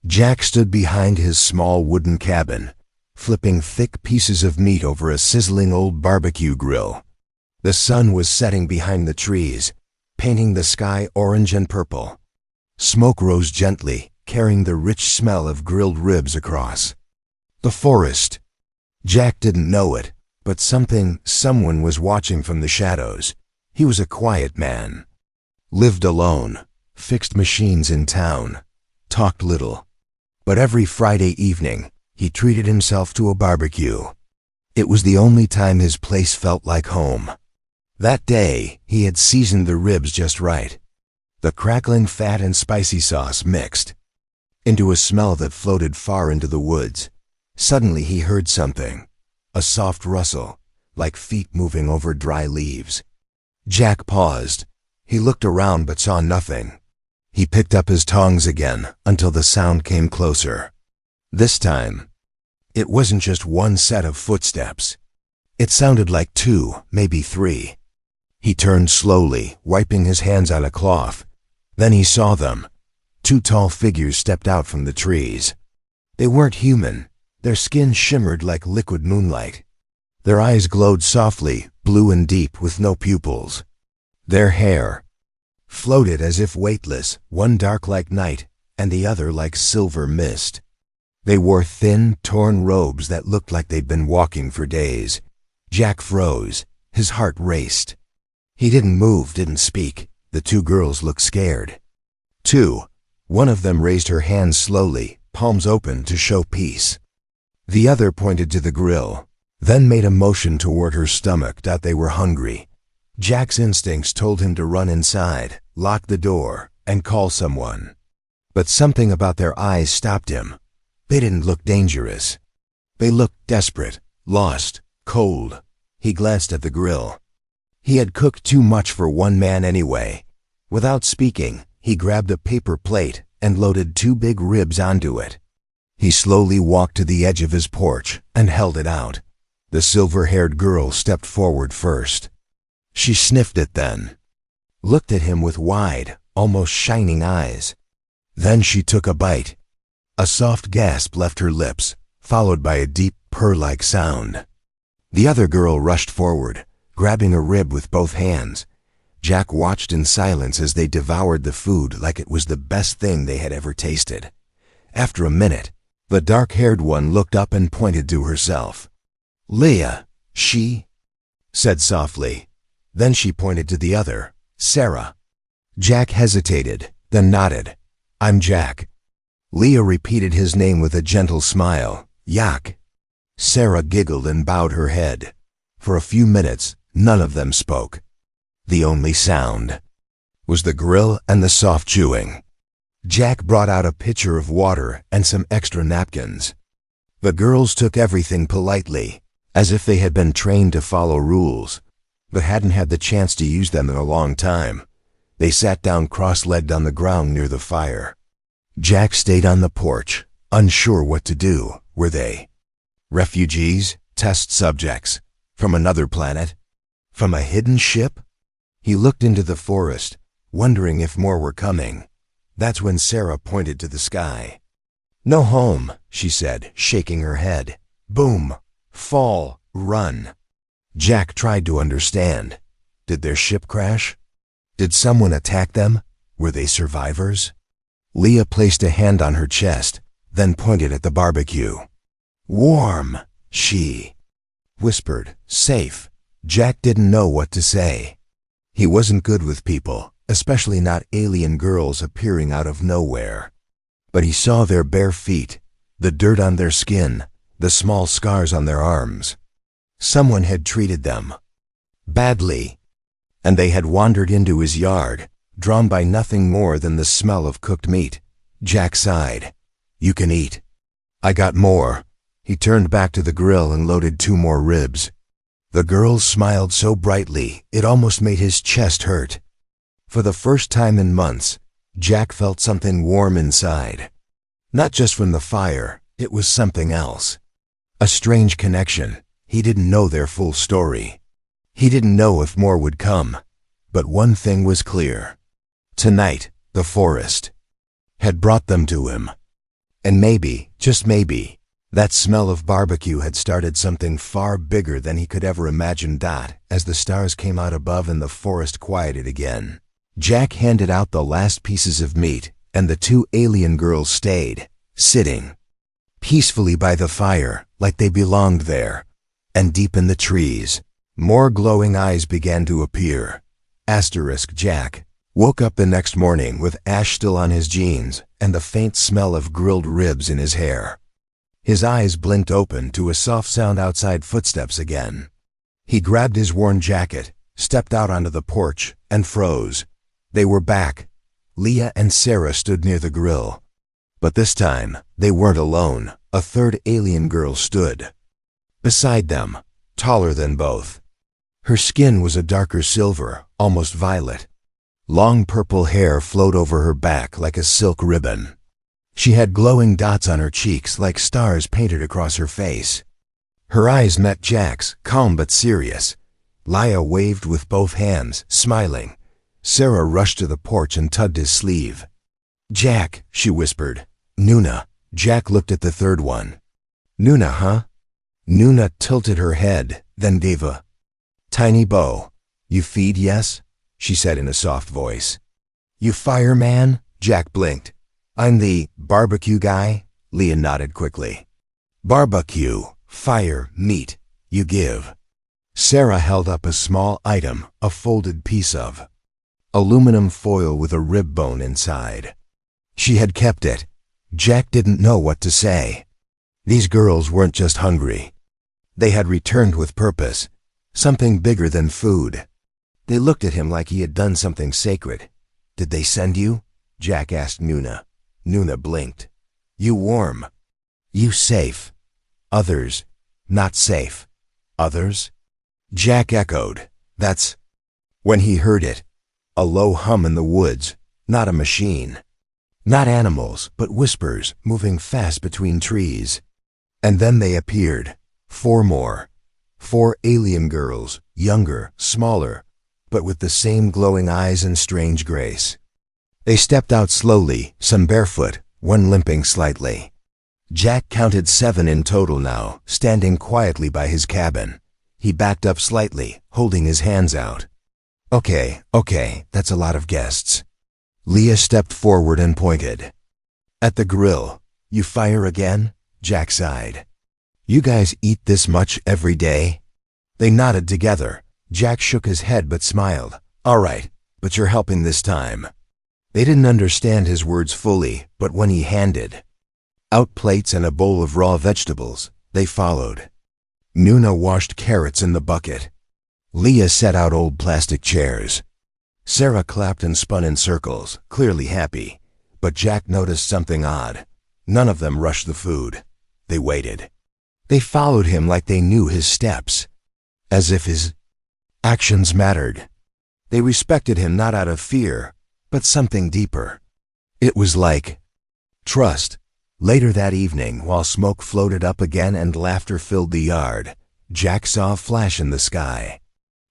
Jack stood behind his small wooden cabin, flipping thick pieces of meat over a sizzling old barbecue grill. The sun was setting behind the trees, painting the sky orange and purple. Smoke rose gently, carrying the rich smell of grilled ribs across. The forest. Jack didn't know it, but someone was watching from the shadows. He was a quiet man. Lived alone, fixed machines in town, talked little. But every Friday evening, he treated himself to a barbecue. It was the only time his place felt like home. That day, he had seasoned the ribs just right. The crackling fat and spicy sauce mixed into a smell that floated far into the woods. Suddenly he heard something, a soft rustle, like feet moving over dry leaves. Jack paused. He looked around but saw nothing. He picked up his tongs again until the sound came closer. This time, it wasn't just one set of footsteps. It sounded like two, maybe three. He turned slowly, wiping his hands on a cloth. Then he saw them. Two tall figures stepped out from the trees. They weren't human. Their skin shimmered like liquid moonlight. Their eyes glowed softly, blue and deep with no pupils. Their hair floated as if weightless, one dark like night and the other like silver mist. They wore thin, torn robes that looked like they'd been walking for days. Jack froze. His heart raced. He didn't move, didn't speak. The two girls looked scared. One of them raised her hands slowly, palms open to show peace. The other pointed to the grill, then made a motion toward her stomach that they were hungry. Jack's instincts told him to run inside, lock the door, and call someone. But something about their eyes stopped him. They didn't look dangerous. They looked desperate, lost, cold. He glanced at the grill. He had cooked too much for one man anyway. Without speaking, he grabbed a paper plate and loaded two big ribs onto it. He slowly walked to the edge of his porch and held it out. The silver-haired girl stepped forward first. She sniffed it then, looked at him with wide, almost shining eyes. Then she took a bite. A soft gasp left her lips, followed by a deep purr-like sound. The other girl rushed forward, grabbing a rib with both hands. Jack watched in silence as they devoured the food like it was the best thing they had ever tasted. After a minute, the dark-haired one looked up and pointed to herself. "Leah, she said softly. Then she pointed to the other, Sarah. Jack hesitated, then nodded. "I'm Jack." Leah repeated his name with a gentle smile. "Yak." Sarah giggled and bowed her head. For a few minutes, none of them spoke. The only sound was the grill and the soft chewing. Jack brought out a pitcher of water and some extra napkins. The girls took everything politely, as if they had been trained to follow rules, but hadn't had the chance to use them in a long time. They sat down cross-legged on the ground near the fire. Jack stayed on the porch, unsure what to do. Were they refugees, test subjects, from another planet, from a hidden ship? He looked into the forest, wondering if more were coming. That's when Sarah pointed to the sky. "No home," she said, shaking her head. "Boom. Fall. Run." Jack tried to understand. Did their ship crash? Did someone attack them? Were they survivors? Leah placed a hand on her chest, then pointed at the barbecue. "Warm," she whispered. "Safe." Jack didn't know what to say. He wasn't good with people, especially not alien girls appearing out of nowhere. But he saw their bare feet, the dirt on their skin, the small scars on their arms. Someone had treated them badly, and they had wandered into his yard, drawn by nothing more than the smell of cooked meat. Jack sighed. "You can eat. I got more." He turned back to the grill and loaded 2 more ribs. The girls smiled so brightly, it almost made his chest hurt. For the first time in months, Jack felt something warm inside. Not just from the fire, it was something else. A strange connection. He didn't know their full story. He didn't know if more would come. But one thing was clear. Tonight, the forest had brought them to him. And maybe, just maybe, that smell of barbecue had started something far bigger than he could ever imagine. As the stars came out above and the forest quieted again, Jack handed out the last pieces of meat, and the two alien girls stayed, sitting peacefully by the fire, like they belonged there. And deep in the trees, more glowing eyes began to appear. Jack woke up the next morning with ash still on his jeans and the faint smell of grilled ribs in his hair. His eyes blinked open to a soft sound outside footsteps again. He grabbed his worn jacket, stepped out onto the porch, and froze. They were back. Leah and Sarah stood near the grill. But this time, they weren't alone. A third alien girl stood beside them, taller than both. Her skin was a darker silver, almost violet. Long purple hair flowed over her back like a silk ribbon. She had glowing dots on her cheeks like stars painted across her face. Her eyes met Jack's, calm but serious. Leah waved with both hands, smiling. Sarah rushed to the porch and tugged his sleeve. "Jack," she whispered. "Nuna." Jack looked at the third one. "Nuna, huh?" Nuna tilted her head, then gave a tiny bow. "You feed, yes?" she said in a soft voice. "You fireman?" Jack blinked. "I'm the barbecue guy," Leah nodded quickly. "Barbecue, fire, meat, you give." Sarah held up a small item, a folded piece of aluminum foil with a rib bone inside. She had kept it. Jack didn't know what to say. These girls weren't just hungry. They had returned with purpose, something bigger than food. They looked at him like he had done something sacred. "Did they send you?" Jack asked Nuna. Nuna blinked. "You warm. You safe. Others, not safe." "Others?" Jack echoed. "That's..." When he heard it, a low hum in the woods, not a machine. Not animals, but whispers moving fast between trees. And then they appeared. 4 more. 4 alien girls, younger, smaller, but with the same glowing eyes and strange grace. They stepped out slowly, some barefoot, one limping slightly. Jack counted 7 in total now, standing quietly by his cabin. He backed up slightly, holding his hands out. Okay, that's a lot of guests." Leah stepped forward and pointed. "At the grill. You fire again?" Jack sighed. "You guys eat this much every day?" They nodded together. Jack shook his head but smiled. "All right, but you're helping this time." They didn't understand his words fully, but when he handed out plates and a bowl of raw vegetables, they followed. Nuna washed carrots in the bucket. Leah set out old plastic chairs. Sarah clapped and spun in circles, clearly happy. But Jack noticed something odd. None of them rushed the food. They waited. They followed him like they knew his steps, as if his actions mattered. They respected him not out of fear, but something deeper. It was like trust. Later that evening, while smoke floated up again and laughter filled the yard, Jack saw a flash in the sky.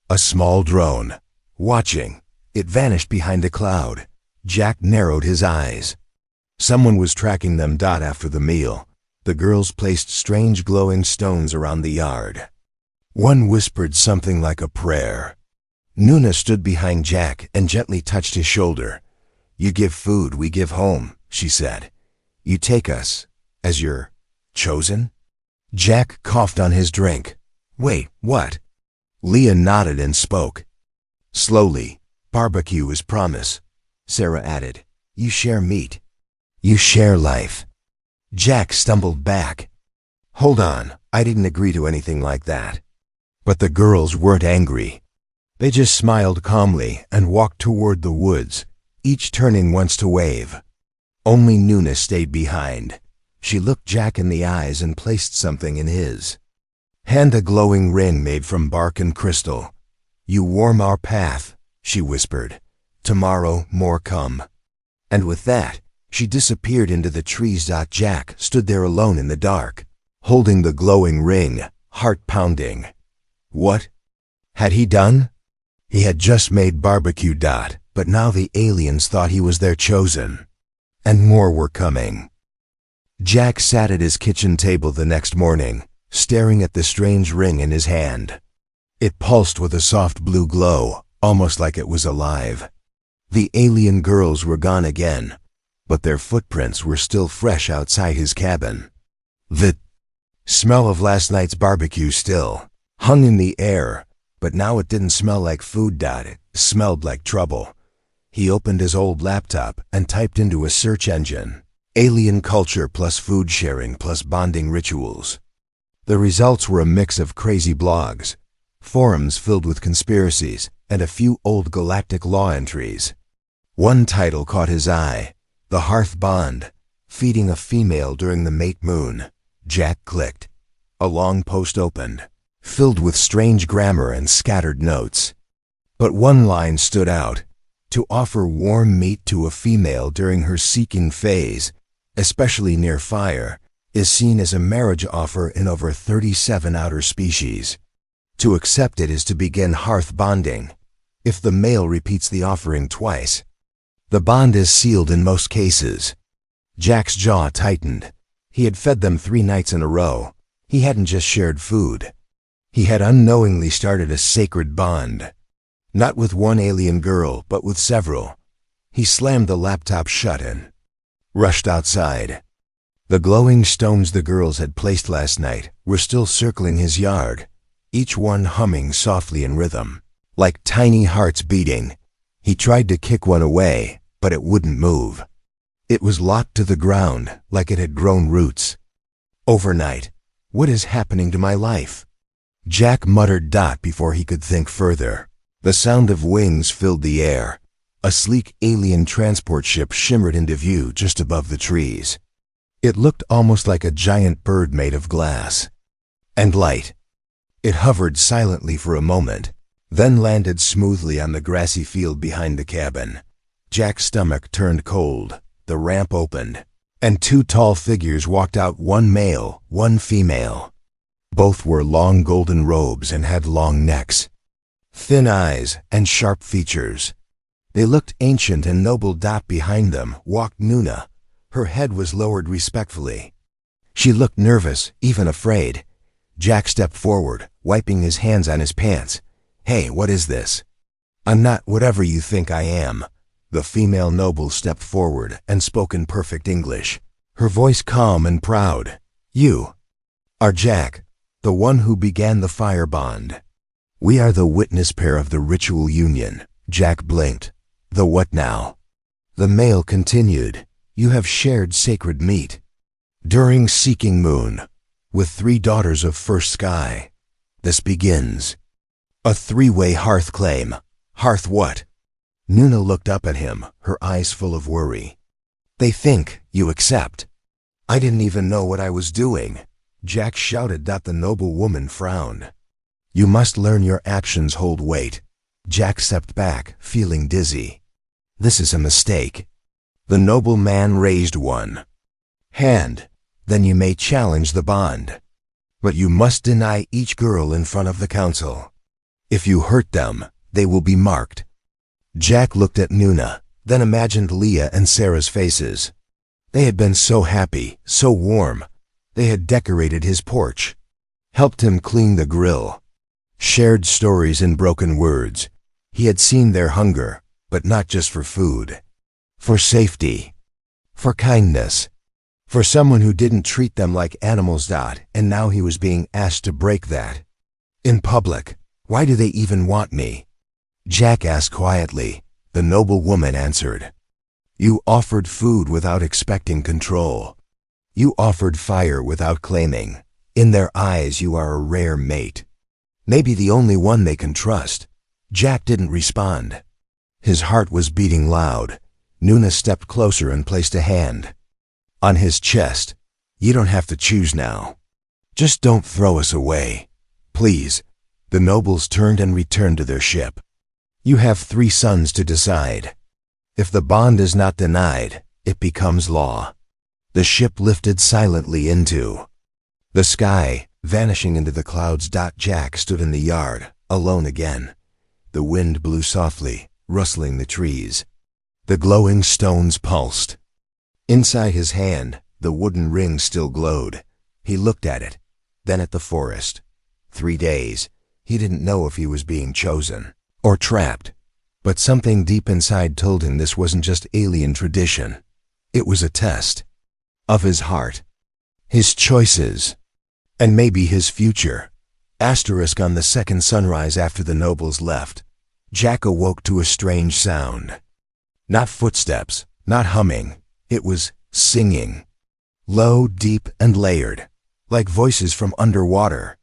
A small drone. Watching. It vanished behind a cloud. Jack narrowed his eyes. Someone was tracking them. After the meal, the girls placed strange glowing stones around the yard. One whispered something like a prayer. Nuna stood behind Jack and gently touched his shoulder. "You give food, we give home," she said. "You take us as your chosen?" Jack coughed on his drink. "Wait, what?" Leah nodded and spoke. Slowly. "Barbecue is promise," Sarah added. "You share meat. You share life." Jack stumbled back. "Hold on, I didn't agree to anything like that." But the girls weren't angry. They just smiled calmly and walked toward the woods, each turning once to wave. Only Nuna stayed behind. She looked Jack in the eyes and placed something in his hand, a glowing ring made from bark and crystal. "You warm our path," she whispered. "Tomorrow more come." And with that, she disappeared into the trees. Jack stood there alone in the dark, holding the glowing ring, heart pounding. What had he done? He had just made barbecue. But now the aliens thought he was their chosen. And more were coming. Jack sat at his kitchen table the next morning, staring at the strange ring in his hand. It pulsed with a soft blue glow, almost like it was alive. The alien girls were gone again, but their footprints were still fresh outside his cabin. The smell of last night's barbecue still hung in the air, but now it didn't smell like food. It smelled like trouble. He opened his old laptop and typed into a search engine, "Alien culture plus food sharing plus bonding rituals." The results were a mix of crazy blogs, forums filled with conspiracies, and a few old galactic law entries. One title caught his eye, "The Hearth Bond, Feeding a Female During the Mate Moon." Jack clicked. A long post opened, filled with strange grammar and scattered notes. But one line stood out: to offer warm meat to a female during her seeking phase, especially near fire, is seen as a marriage offer in over 37 outer species. To accept it is to begin hearth bonding. If the male repeats the offering twice, the bond is sealed in most cases. Jack's jaw tightened. He had fed them 3 nights in a row. He hadn't just shared food. He had unknowingly started a sacred bond. Not with one alien girl, but with several. He slammed the laptop shut and rushed outside. The glowing stones the girls had placed last night were still circling his yard, each one humming softly in rhythm, like tiny hearts beating. He tried to kick one away, but it wouldn't move. It was locked to the ground, like it had grown roots. Overnight, what is happening to my life? Jack muttered before he could think further. The sound of wings filled the air. A sleek alien transport ship shimmered into view just above the trees. It looked almost like a giant bird made of glass and light. It hovered silently for a moment, then landed smoothly on the grassy field behind the cabin. Jack's stomach turned cold. The ramp opened, and 2 tall figures walked out, one male, one female. Both wore long golden robes and had long necks, thin eyes, and sharp features. They looked ancient and noble. Behind them walked Nuna. Her head was lowered respectfully. She looked nervous, even afraid. Jack stepped forward, wiping his hands on his pants. "Hey, what is this?" "I'm not whatever you think I am." The female noble stepped forward and spoke in perfect English, her voice calm and proud. "You are Jack, the one who began the fire bond. We are the witness pair of the ritual union." Jack blinked. "The what now?" The male continued. "You have shared sacred meat during seeking moon with 3 daughters of first sky. This begins a 3-way hearth claim." "Hearth what?" Nuna looked up at him, her eyes full of worry. "They think you accept." "I didn't even know what I was doing," Jack shouted. The noble woman frowned. "You must learn your actions hold weight." Jack stepped back, feeling dizzy. "This is a mistake." The noble man raised one hand. "Then you may challenge the bond, but you must deny each girl in front of the council. If you hurt them, they will be marked." Jack looked at Nuna, then imagined Leah and Sarah's faces. They had been so happy, so warm. They had decorated his porch, helped him clean the grill, shared stories in broken words. He had seen their hunger, but not just for food. For safety, for kindness, for someone who didn't treat them like animals. And now he was being asked to break that. In public. "Why do they even want me?" Jack asked quietly. The noble woman answered. "You offered food without expecting control. You offered fire without claiming. In their eyes you are a rare mate. Maybe the only one they can trust." Jack didn't respond. His heart was beating loud. Nuna stepped closer and placed a hand on his chest. "You don't have to choose now. Just don't throw us away, please." The nobles turned and returned to their ship. "You have 3 sons to decide. If the bond is not denied, it becomes law." The ship lifted silently into the sky, vanishing into the clouds. Jack stood in the yard, alone again. The wind blew softly, rustling the trees. The glowing stones pulsed. Inside his hand, The wooden ring still glowed. He looked at it, then at the forest. 3 days. He didn't know if he was being chosen or trapped, but something deep inside told him this wasn't just alien tradition. It was a test of his heart, his choices, and maybe his future. Asterisk on the second sunrise after the nobles left, Jack awoke to a strange sound. Not footsteps, not humming. It was singing. Low, deep, and layered, like voices from underwater.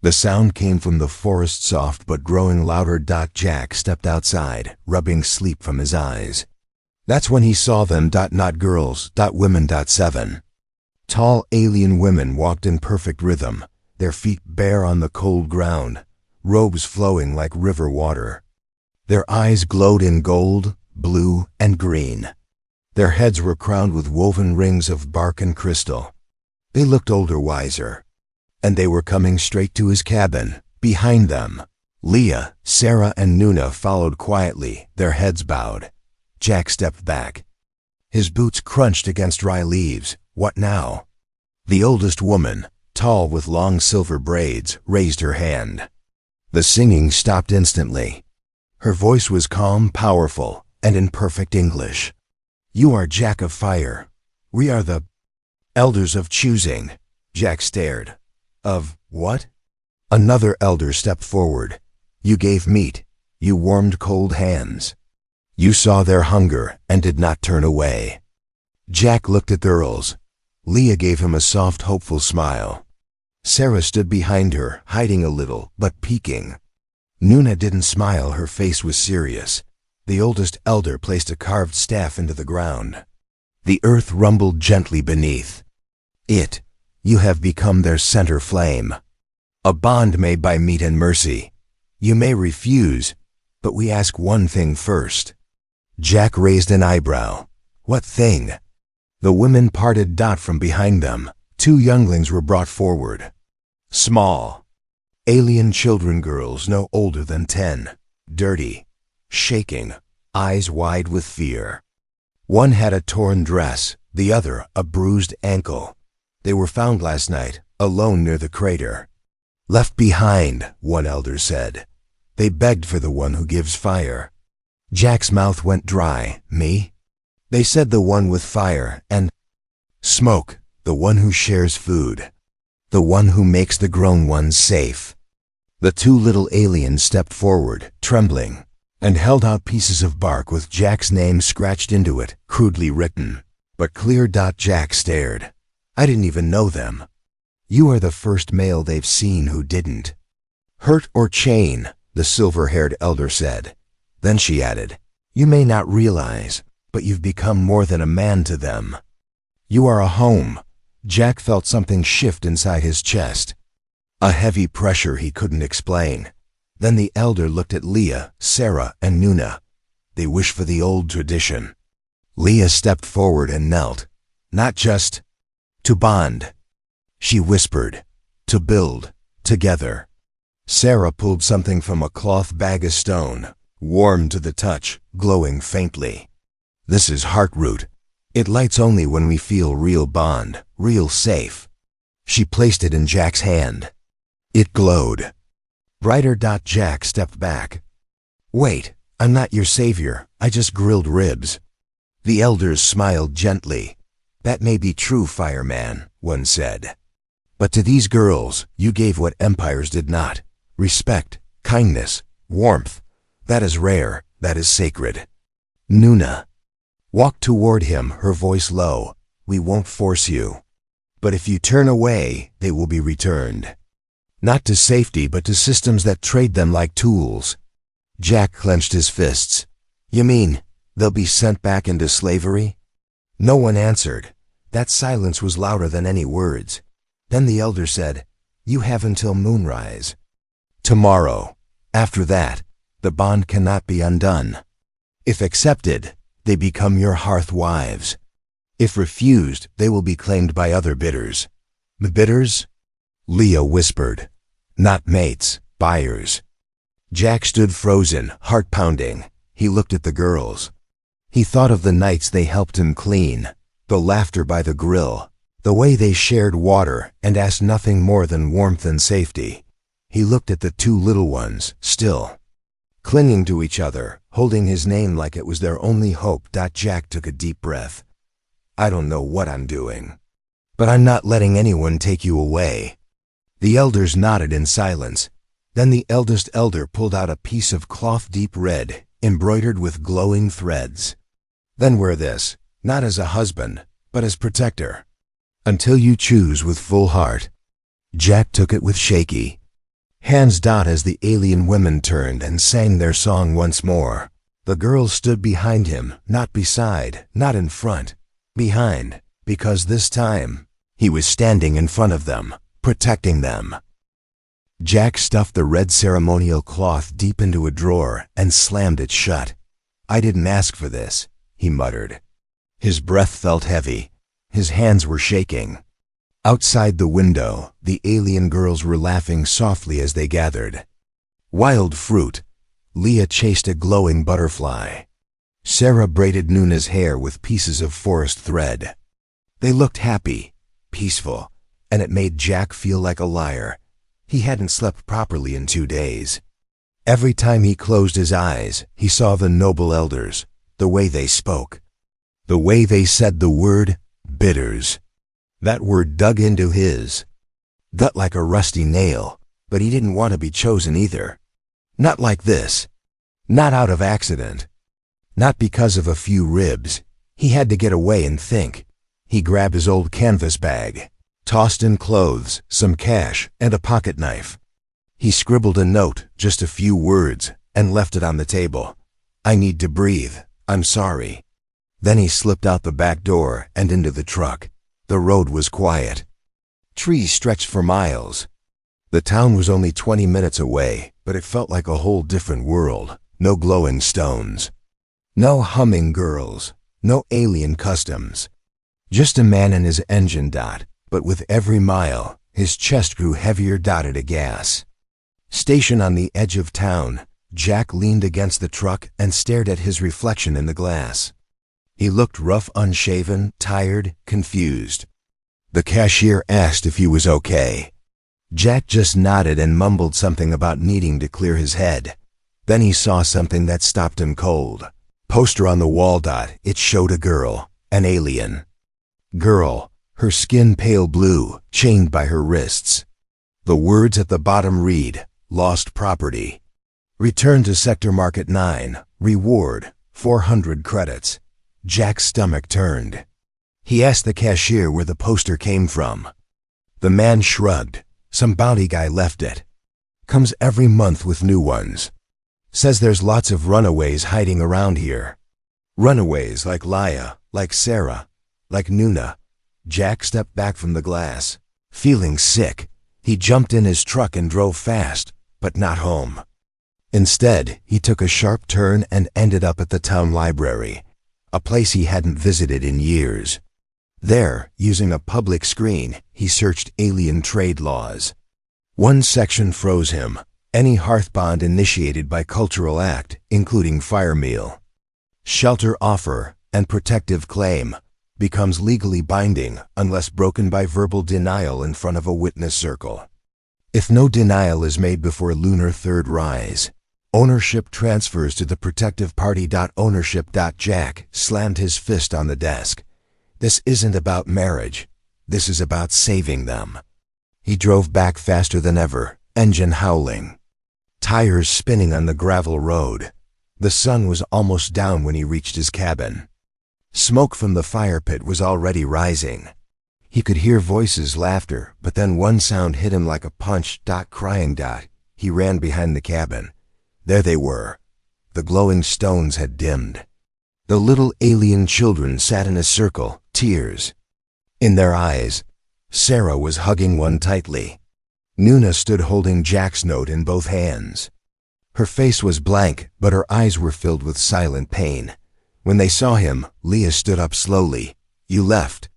The sound came from the forest, soft but growing louder. Jack stepped outside, rubbing sleep from his eyes. That's when he saw them. Not girls, women. 7. Tall alien women walked in perfect rhythm, their feet bare on the cold ground, robes flowing like river water. Their eyes glowed in gold, blue, and green. Their heads were crowned with woven rings of bark and crystal. They looked older, wiser. And they were coming straight to his cabin. Behind them, Leah, Sarah, and Nuna followed quietly, their heads bowed. Jack stepped back. His boots crunched against dry leaves. What now? The oldest woman, tall with long silver braids, raised her hand. The singing stopped instantly. Her voice was calm, powerful, and in perfect English. "You are Jack of Fire. We are the elders of choosing." Jack stared. "Of what?" Another elder stepped forward. "You gave meat. You warmed cold hands. You saw their hunger and did not turn away." Jack looked at the earls. Leah gave him a soft, hopeful smile. Sarah stood behind her, hiding a little, but peeking. Nuna didn't smile. Her face was serious. The oldest elder placed a carved staff into the ground. The earth rumbled gently beneath. You have become their center flame. A bond made by meat and mercy. You may refuse, but we ask one thing first." Jack raised an eyebrow. "What thing?" The women parted. From behind them, 2 younglings were brought forward. Small, alien children, girls no older than 10, dirty, shaking, eyes wide with fear. One had a torn dress, the other a bruised ankle. They were found last night, alone near the crater. "Left behind," one elder said. "They begged for the one who gives fire." Jack's mouth went dry. "Me?" They said the one with fire and smoke, the one who shares food, the one who makes the grown ones safe. The 2 little aliens stepped forward, trembling, and held out pieces of bark with Jack's name scratched into it, crudely written, but clear. Jack stared. "I didn't even know them." "You are the first male they've seen who didn't hurt or chain," the silver-haired elder said. Then she added, "You may not realize, but you've become more than a man to them. You are a home." Jack felt something shift inside his chest. A heavy pressure he couldn't explain. Then the elder looked at Leah, Sarah, and Nuna. They wished for the old tradition. Leah stepped forward and knelt. "Not just to bond," she whispered. "To build, together." Sarah pulled something from a cloth bag of stone, warm to the touch, glowing faintly. "This is heartroot. It lights only when we feel real bond, real safe." She placed it in Jack's hand. It glowed brighter. Jack stepped back. "Wait, I'm not your savior. I just grilled ribs." The elders smiled gently. "That may be true, fireman," one said. "But to these girls, you gave what empires did not. Respect, kindness, warmth. That is rare, that is sacred." Nuna walked toward him, her voice low. "We won't force you. But if you turn away, they will be returned. Not to safety, but to systems that trade them like tools." Jack clenched his fists. "You mean they'll be sent back into slavery?" No one answered. That silence was louder than any words. Then the elder said, "You have until moonrise. Tomorrow. After that, the bond cannot be undone. If accepted, they become your hearth wives. If refused, they will be claimed by other bidders." "Bidders?" Leah whispered. "Not mates, buyers." Jack stood frozen, heart pounding. He looked at the girls. He thought of the nights they helped him clean, the laughter by the grill, The way they shared water and asked nothing more than warmth and safety. He looked at the two little ones, still clinging to each other, holding his name like it was their only hope. Jack took a deep breath. I don't know what I'm doing, but I'm not letting anyone take you away. The elders nodded in silence. Then the eldest elder pulled out a piece of cloth deep red, embroidered with glowing threads. Then wear this, not as a husband, but as protector, until you choose with full heart. Jack took it with shaky hands. As the alien women turned and sang their song once more, the girls stood behind him, not beside, not in front, behind, because this time, he was standing in front of them, protecting them. Jack stuffed the red ceremonial cloth deep into a drawer and slammed it shut. I didn't ask for this, he muttered. His breath felt heavy. His hands were shaking. Outside the window, the alien girls were laughing softly as they gathered. Wild fruit. Leah chased a glowing butterfly. Sarah braided Nuna's hair with pieces of forest thread. They looked happy, peaceful, and it made Jack feel like a liar. He hadn't slept properly in 2 days. Every time he closed his eyes, he saw the noble elders, the way they spoke, the way they said the word bitters. That word dug into his gut like a rusty nail, but he didn't want to be chosen either. Not like this. Not out of accident. Not because of a few ribs. He had to get away and think. He grabbed his old canvas bag, tossed in clothes, some cash, and a pocket knife. He scribbled a note, just a few words, and left it on the table. I need to breathe. I'm sorry. Then he slipped out the back door and into the truck. The road was quiet. Trees stretched for miles. The town was only 20 minutes away, but it felt like a whole different world. No glowing stones. No humming girls. No alien customs. Just a man and his engine. But with every mile, his chest grew heavier. At a gas station on the edge of town, Jack leaned against the truck and stared at his reflection in the glass. He looked rough, unshaven, tired, confused. The cashier asked if he was okay. Jack just nodded and mumbled something about needing to clear his head. Then he saw something that stopped him cold. Poster on the wall. It showed a girl, an alien girl, her skin pale blue, chained by her wrists. The words at the bottom read, lost property. Return to Sector Market 9, reward, 400 credits. Jack's stomach turned. He asked the cashier where the poster came from. The man shrugged. Some bounty guy left it. Comes every month with new ones. Says there's lots of runaways hiding around here. Runaways like Leah, like Sarah, like Nuna. Jack stepped back from the glass. Feeling sick, he jumped in his truck and drove fast, but not home. Instead, he took a sharp turn and ended up at the town library, a place he hadn't visited in years. There, using a public screen, he searched alien trade laws. One section froze him. Any hearth bond initiated by cultural act, including fire meal, shelter offer, and protective claim, becomes legally binding unless broken by verbal denial in front of a witness circle. If no denial is made before lunar third rise, ownership transfers to the protective party. Ownership. Jack slammed his fist on the desk. This isn't about marriage. This is about saving them. He drove back faster than ever, engine howling, tires spinning on the gravel road. The sun was almost down when he reached his cabin. Smoke from the fire pit was already rising. He could hear voices, laughter, but then one sound hit him like a punch. Crying. He ran behind the cabin. There they were. The glowing stones had dimmed. The little alien children sat in a circle, tears in their eyes. Sarah was hugging one tightly. Nuna stood holding Jack's note in both hands. Her face was blank, but her eyes were filled with silent pain. When they saw him, Leah stood up slowly. You left.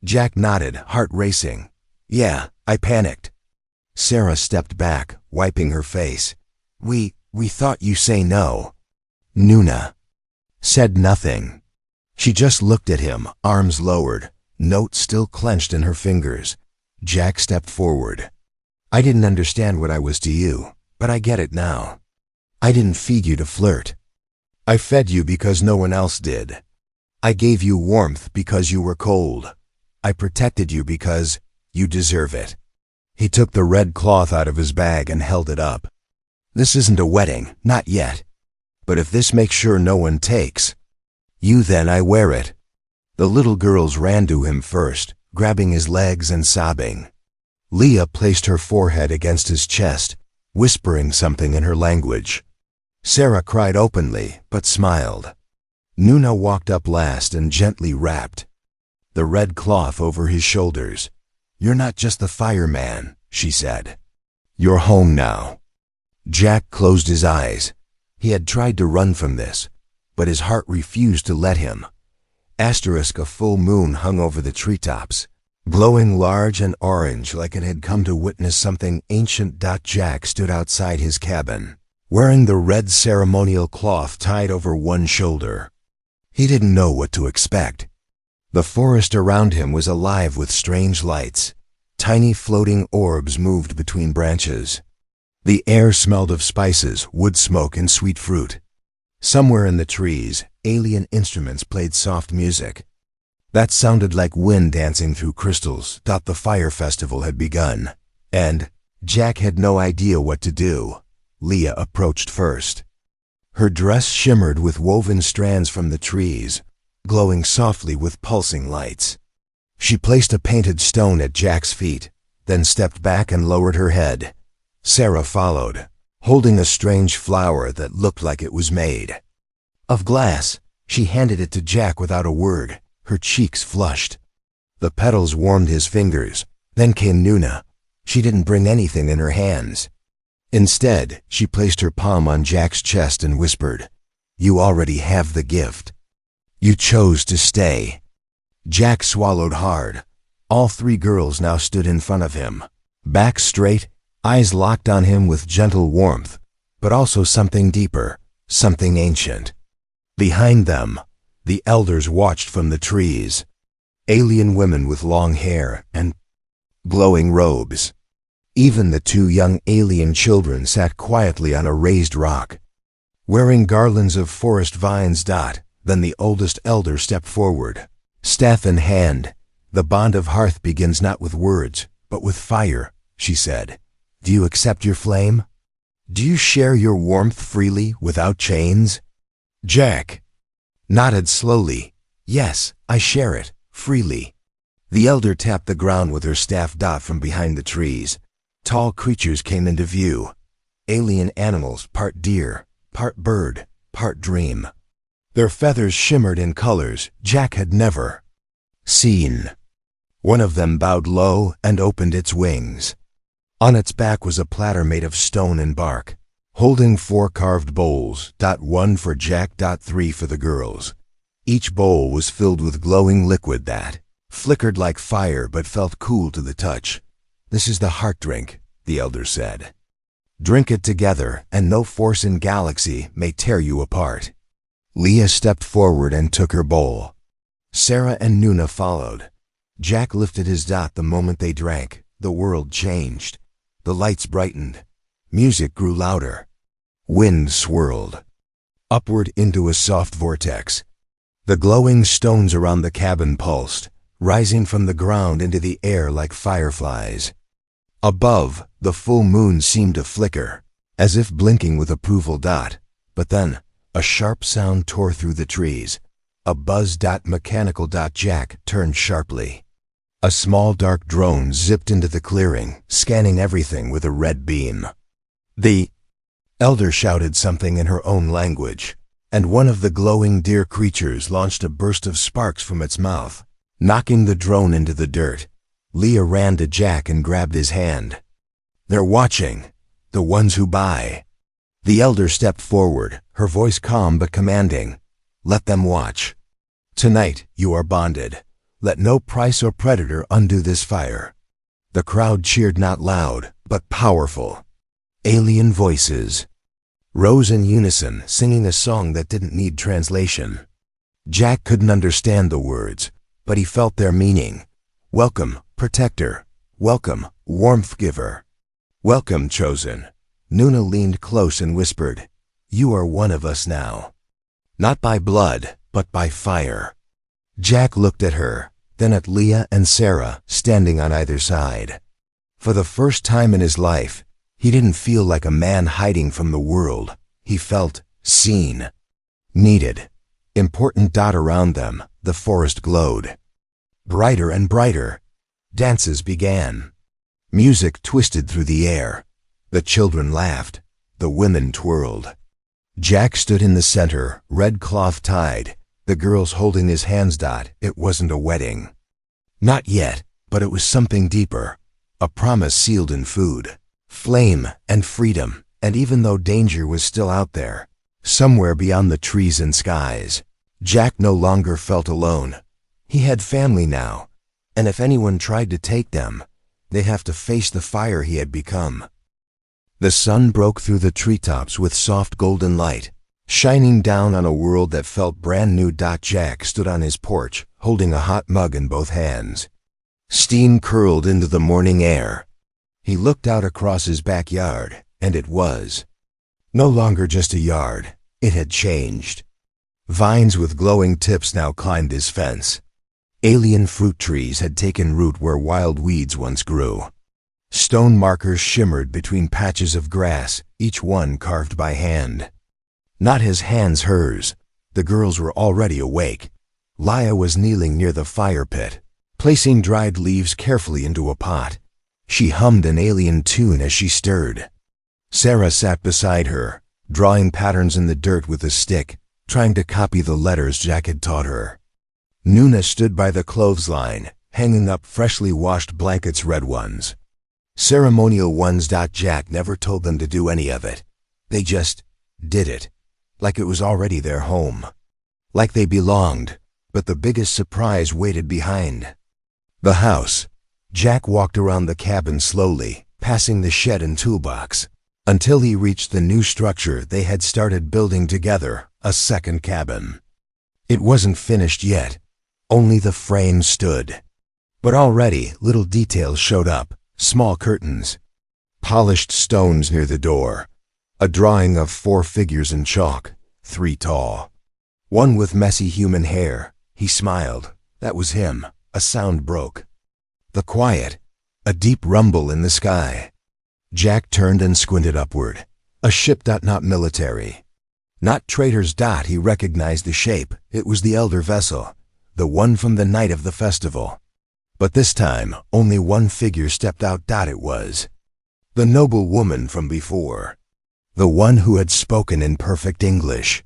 Jack nodded, heart racing. Yeah, I panicked. Sarah stepped back, wiping her face. We thought you say no. Nuna said nothing. She just looked at him, arms lowered. note still clenched in her fingers. Jack stepped forward. I didn't understand what I was to you, but I get it now. I didn't feed you to flirt. I fed you because no one else did. I gave you warmth because you were cold. I protected you because you deserve it. He took the red cloth out of his bag and held it up. This isn't a wedding, not yet. But if this makes sure no one takes you, then I wear it. The little girls ran to him first, grabbing his legs and sobbing. Leah placed her forehead against his chest, whispering something in her language. Sarah cried openly, but smiled. Nuna walked up last and gently wrapped the red cloth over his shoulders. You're not just the fireman, she said. You're home now. Jack closed his eyes. He had tried to run from this, but his heart refused to let him. A full moon hung over the treetops, glowing large and orange like it had come to witness something ancient. Jack stood outside his cabin, wearing the red ceremonial cloth tied over one shoulder. He didn't know what to expect. The forest around him was alive with strange lights. Tiny floating orbs moved between branches. The air smelled of spices, wood smoke, and sweet fruit. Somewhere in the trees, alien instruments played soft music. That sounded like wind dancing through crystals. The fire festival had begun, and Jack had no idea what to do. Leah approached first. Her dress shimmered with woven strands from the trees, glowing softly with pulsing lights. She placed a painted stone at Jack's feet, then stepped back and lowered her head. Sarah followed, holding a strange flower that looked like it was made of glass. She handed it to Jack without a word, her cheeks flushed. The petals warmed his fingers. Then came Nuna. She didn't bring anything in her hands. Instead, she placed her palm on Jack's chest and whispered, You already have the gift. You chose to stay. Jack swallowed hard. All three girls now stood in front of him, back straight, eyes locked on him with gentle warmth, but also something deeper, something ancient. Behind them, the elders watched from the trees. Alien women with long hair and glowing robes. Even the two young alien children sat quietly on a raised rock, wearing garlands of forest vines. Then the oldest elder stepped forward, staff in hand. The bond of hearth begins not with words, but with fire, she said. Do you accept your flame? Do you share your warmth freely without chains? Jack nodded slowly. Yes, I share it, freely. The elder tapped the ground with her staff. From behind the trees, tall creatures came into view. Alien animals, part deer, part bird, part dream. Their feathers shimmered in colors Jack had never seen. One of them bowed low and opened its wings. On its back was a platter made of stone and bark, holding 4 carved bowls. 1 for Jack. 3 for the girls. Each bowl was filled with glowing liquid that flickered like fire but felt cool to the touch. This is the heart drink, the elder said. Drink it together, and no force in galaxy may tear you apart. Leah stepped forward and took her bowl. Sarah and Nuna followed. Jack lifted his dot the moment they drank. The world changed. The lights brightened. Music grew louder. Wind swirled upward into a soft vortex. The glowing stones around the cabin pulsed, rising from the ground into the air like fireflies. Above, the full moon seemed to flicker, as if blinking with approval. But then, a sharp sound tore through the trees. A buzz. Mechanical. Jack turned sharply. A small dark drone zipped into the clearing, scanning everything with a red beam. The elder shouted something in her own language, and one of the glowing deer creatures launched a burst of sparks from its mouth, knocking the drone into the dirt. Leah ran to Jack and grabbed his hand. They're watching, the ones who buy. The elder stepped forward, her voice calm but commanding. Let them watch. Tonight you are bonded. Let no price or predator undo this fire. The crowd cheered, not loud, but powerful. Alien voices rose in unison, singing a song that didn't need translation. Jack couldn't understand the words, but he felt their meaning. Welcome, protector. Welcome, warmth giver. Welcome, chosen. Nuna leaned close and whispered, "You are one of us now. Not by blood, but by fire." Jack looked at her, then at Leah and Sarah standing on either side. For the first time in his life, he didn't feel like a man hiding from the world. He felt seen, needed. Important dot around them, the forest glowed. Brighter and brighter. Dances began. Music twisted through the air. The children laughed. The women twirled. Jack stood in the center, red cloth tied, the girls holding his hands. It wasn't a wedding. Not yet, but it was something deeper. A promise sealed in food, flame, and freedom. And even though danger was still out there, somewhere beyond the trees and skies, Jack no longer felt alone. He had family now, and if anyone tried to take them, they'd have to face the fire he had become. The sun broke through the treetops with soft golden light, shining down on a world that felt brand new. Jack stood on his porch, holding a hot mug in both hands. Steam curled into the morning air. He looked out across his backyard, and it was no longer just a yard. It had changed. Vines with glowing tips now climbed his fence. Alien fruit trees had taken root where wild weeds once grew. Stone markers shimmered between patches of grass, each one carved by hand. Not his hands, hers. The girls were already awake. Leah was kneeling near the fire pit, placing dried leaves carefully into a pot. She hummed an alien tune as she stirred. Sarah sat beside her, drawing patterns in the dirt with a stick, trying to copy the letters Jack had taught her. Nuna stood by the clothesline, hanging up freshly washed blankets, red ones. Ceremonial ones. Jack never told them to do any of it. They just did it, like it was already their home. Like they belonged, but the biggest surprise waited behind. The house. Jack walked around the cabin slowly, passing the shed and toolbox, until he reached the new structure they had started building together, a second cabin. It wasn't finished yet. Only the frame stood. But already little details showed up. Small curtains, polished stones near the door, a drawing of 4 figures in chalk, 3 tall. One with messy human hair. He smiled. That was him. A sound broke. The quiet. A deep rumble in the sky. Jack turned and squinted upward. A ship. Not military. Not traders. He recognized the shape. It was the elder vessel, the one from the night of the festival. But this time, only one figure stepped out. It was the noble woman from before, the one who had spoken in perfect English.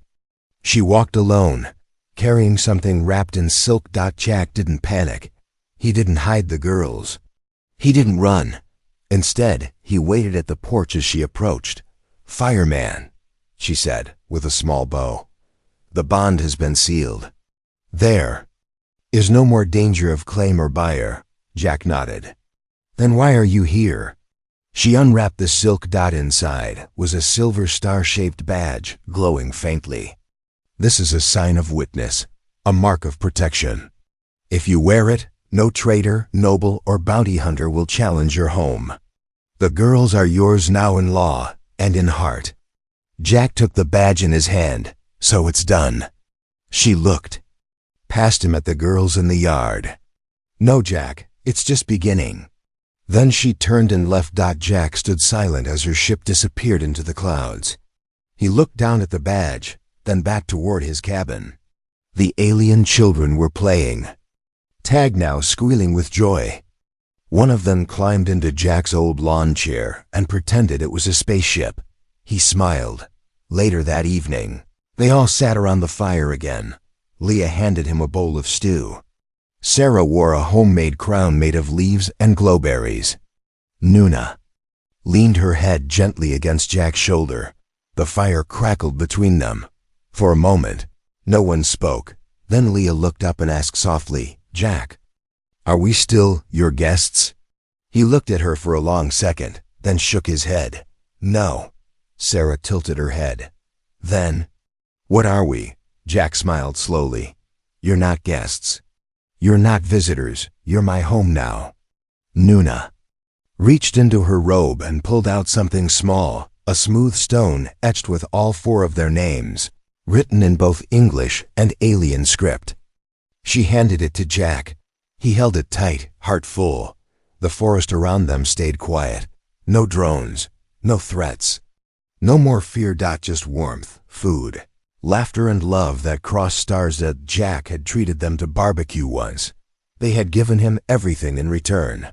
She walked alone, carrying something wrapped in silk. Jack didn't panic. He didn't hide the girls. He didn't run. Instead, he waited at the porch as she approached. "Fireman," she said, with a small bow. "The bond has been sealed. There is no more danger of claim or buyer." Jack nodded. "Then why are you here?" She unwrapped the silk. Inside was a silver star-shaped badge, glowing faintly. "This is a sign of witness, a mark of protection. If you wear it, no trader, noble, or bounty hunter will challenge your home. The girls are yours now in law and in heart." Jack took the badge in his hand. "So it's done." She looked past him at the girls in the yard. "No, Jack, it's just beginning." Then she turned and left. Jack stood silent as her ship disappeared into the clouds. He looked down at the badge, then back toward his cabin. The alien children were playing tag now, squealing with joy. One of them climbed into Jack's old lawn chair and pretended it was a spaceship. He smiled. Later that evening, they all sat around the fire again. Leah handed him a bowl of stew. Sarah wore a homemade crown made of leaves and glowberries. Nuna leaned her head gently against Jack's shoulder. The fire crackled between them. For a moment, no one spoke. Then Leah looked up and asked softly, "Jack, are we still your guests?" He looked at her for a long second, then shook his head. "No." Sarah tilted her head. "Then, what are we?" Jack smiled slowly. "You're not guests. You're not visitors, you're my home now. Nuna reached into her robe and pulled out something small, a smooth stone etched with all 4 of their names, written in both English and alien script. She handed it to Jack. He held it tight, heart full. The forest around them stayed quiet. No drones, no threats. No more fear. Just warmth, food, laughter and love that crossed stars. That Jack had treated them to barbecue once. They had given him everything in return.